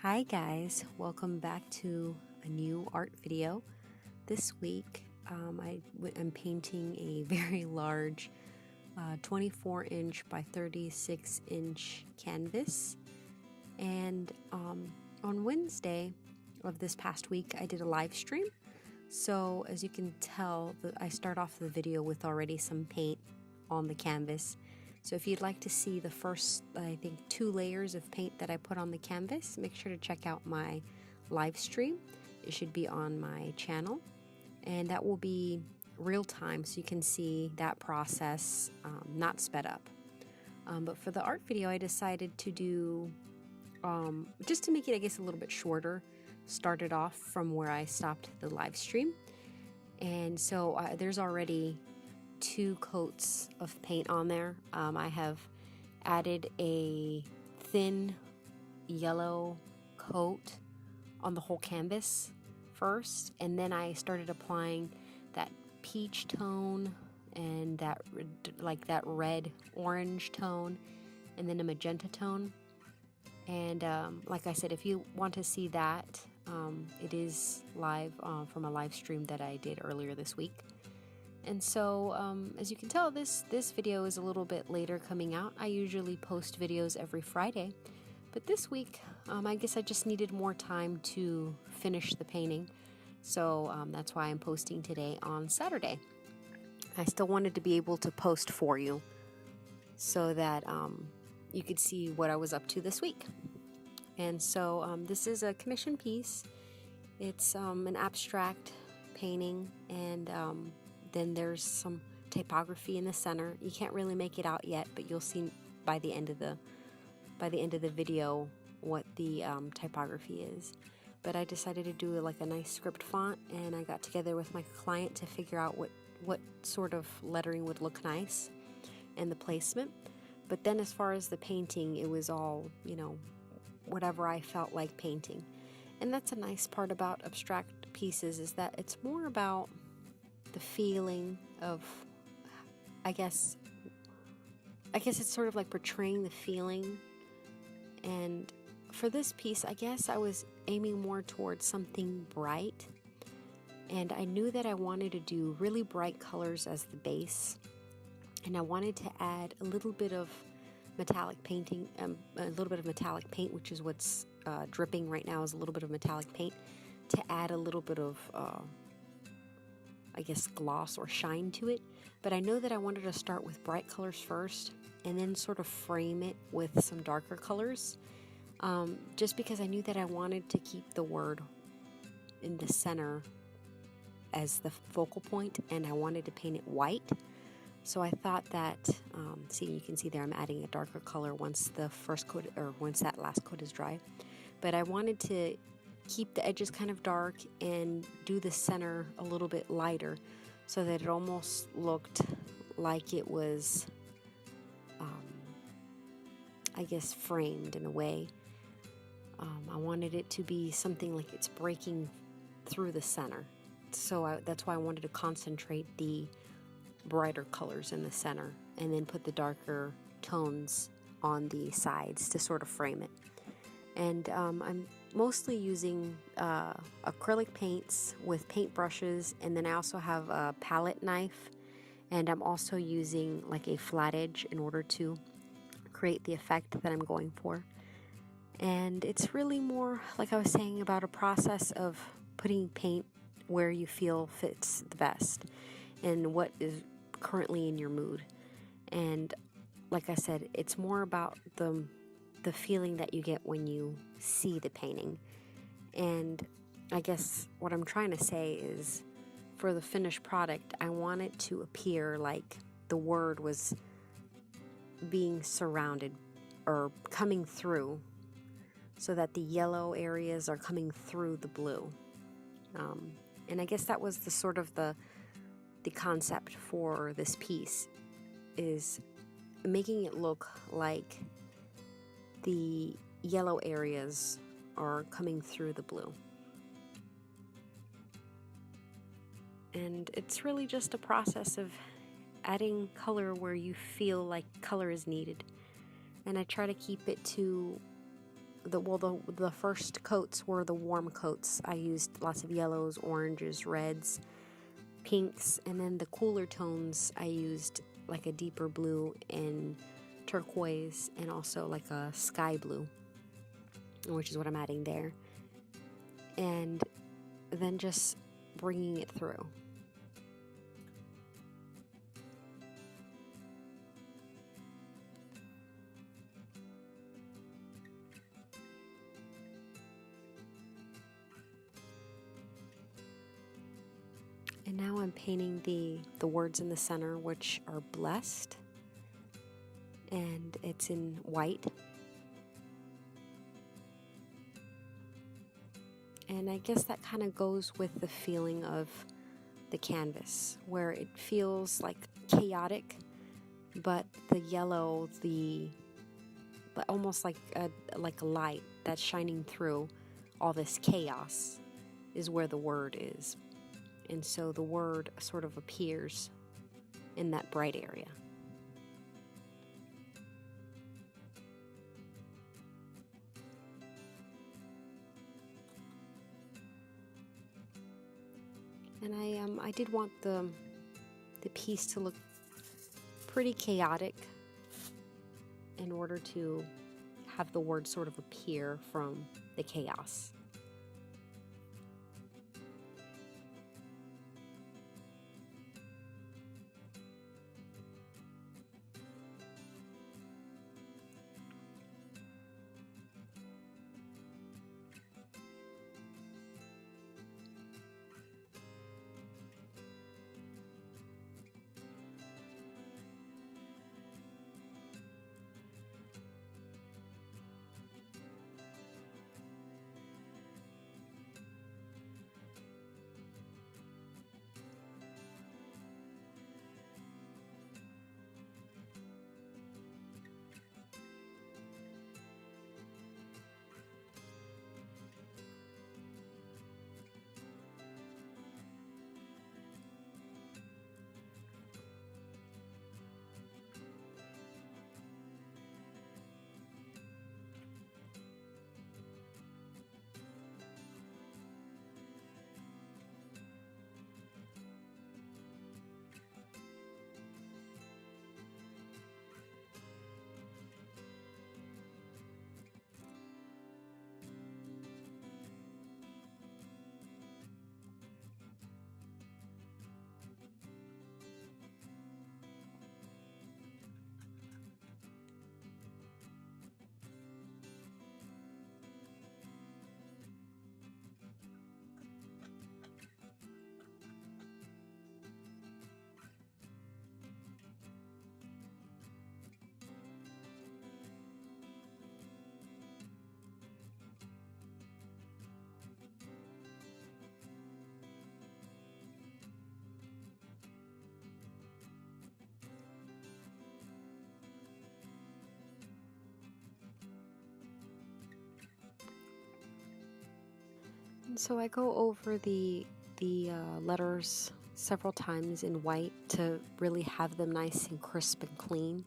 Hi guys, welcome back to a new art video. This week I'm painting a very large 24-inch by 36-inch canvas, and on Wednesday of this past week I did a live stream. So as you can tell, I start off the video with already some paint on the canvas. So if you'd like to see the first, I think, 2 layers of paint that I put on the canvas, make sure to check out my live stream. It should be on my channel, and that will be real time, so you can see that process, not sped up. But for the art video, I decided to do, just to make it, I guess, a little bit shorter, started off from where I stopped the live stream. And so there's already 2 coats of paint on there. I have added a thin yellow coat on the whole canvas first, and then I started applying that peach tone and that red orange tone, and then a magenta tone. And like I said, if you want to see that, it is live from a live stream that I did earlier this week. And so, as you can tell, this video is a little bit later coming out. I usually post videos every Friday, but this week, I guess I just needed more time to finish the painting. So that's why I'm posting today on Saturday. I still wanted to be able to post for you so that you could see what I was up to this week. And so this is a commission piece. It's an abstract painting, and then there's some typography in the center. You can't really make it out yet, but you'll see by the end of the video what the typography is. But I decided to do like a nice script font, and I got together with my client to figure out what sort of lettering would look nice and the placement. But then as far as the painting, it was all, whatever I felt like painting. And that's a nice part about abstract pieces, is that it's more about the feeling of, I guess it's sort of like portraying the feeling. And for this piece, I guess I was aiming more towards something bright, and I knew that I wanted to do really bright colors as the base, and I wanted to add a little bit of metallic painting, a little bit of metallic paint, which is what's dripping right now, is a little bit of metallic paint, to add a little bit of I guess gloss or shine to it. But I know that I wanted to start with bright colors first and then sort of frame it with some darker colors, just because I knew that I wanted to keep the word in the center as the focal point, and I wanted to paint it white. So I thought that, you can see there I'm adding a darker color once the first coat, or once that last coat is dry. But I wanted to keep the edges kind of dark and do the center a little bit lighter, so that it almost looked like it was, I guess, framed in a way. I wanted it to be something like it's breaking through the center. So that's why I wanted to concentrate the brighter colors in the center and then put the darker tones on the sides to sort of frame it. And I'm mostly using acrylic paints with paint brushes, and then I also have a palette knife, and I'm also using like a flat edge in order to create the effect that I'm going for. And it's really more, like I was saying, about a process of putting paint where you feel fits the best and what is currently in your mood. And like I said, it's more about the feeling that you get when you see the painting. And I guess what I'm trying to say is, for the finished product, I want it to appear like the word was being surrounded or coming through, so that the yellow areas are coming through the blue. And I guess that was the sort of the concept for this piece, is making it look like the yellow areas are coming through the blue. And it's really just a process of adding color where you feel like color is needed. And I try to keep it to the first coats were the warm coats. I used lots of yellows, oranges, reds, pinks, and then the cooler tones I used like a deeper blue and turquoise, and also like a sky blue, which is what I'm adding there, and then just bringing it through. And now I'm painting the words in the center, which are blessed, and it's in white. And I guess that kind of goes with the feeling of the canvas, where it feels like chaotic, but the yellow, but almost like a light that's shining through all this chaos is where the word is. And so the word sort of appears in that bright area. And I did want the piece to look pretty chaotic in order to have the word sort of appear from the chaos. And so I go over the letters several times in white to really have them nice and crisp and clean.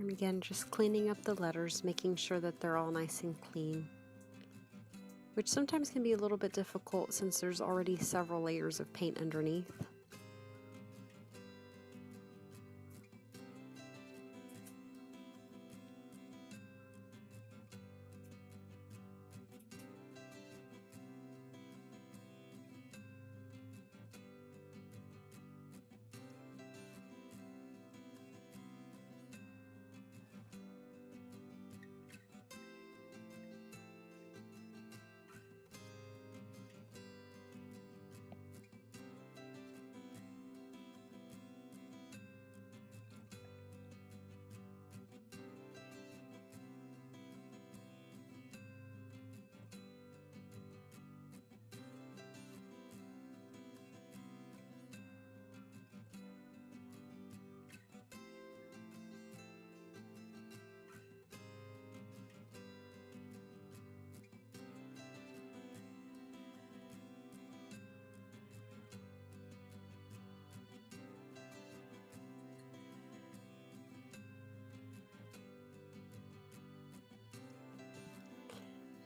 And again, just cleaning up the letters, making sure that they're all nice and clean, which sometimes can be a little bit difficult since there's already several layers of paint underneath.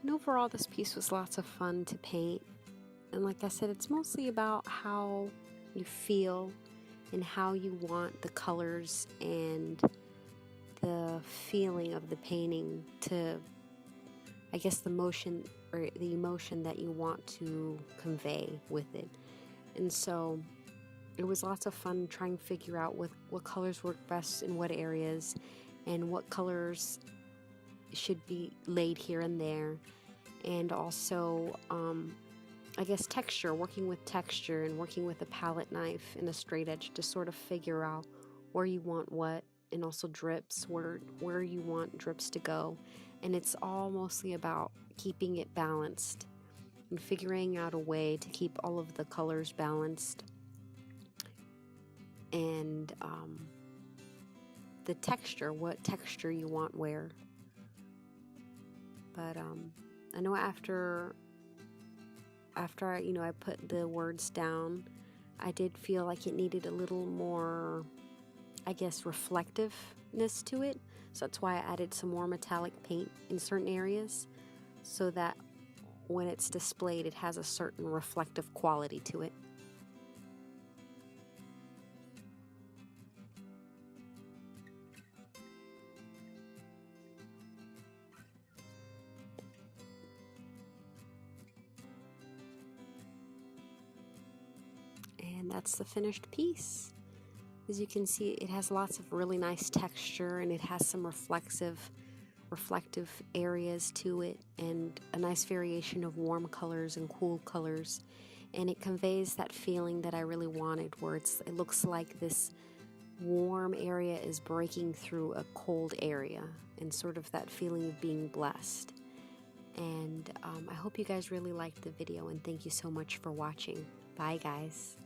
And overall, this piece was lots of fun to paint. And like I said, it's mostly about how you feel and how you want the colors and the feeling of the painting to, I guess, the motion or the emotion that you want to convey with it. And so it was lots of fun trying to figure out what colors work best in what areas and what colors should be laid here and there. And also, I guess, texture, working with texture and working with a palette knife and a straight edge to sort of figure out where you want what, and also drips, where you want drips to go. And it's all mostly about keeping it balanced and figuring out a way to keep all of the colors balanced. And the texture, what texture you want where. But I know after I put the words down, I did feel like it needed a little more, I guess, reflectiveness to it. So that's why I added some more metallic paint in certain areas, so that when it's displayed, it has a certain reflective quality to it. And that's the finished piece. As you can see, it has lots of really nice texture, and it has some reflective areas to it, and a nice variation of warm colors and cool colors. And it conveys that feeling that I really wanted, where it looks like this warm area is breaking through a cold area, and sort of that feeling of being blessed. And I hope you guys really liked the video, and thank you so much for watching. Bye, guys.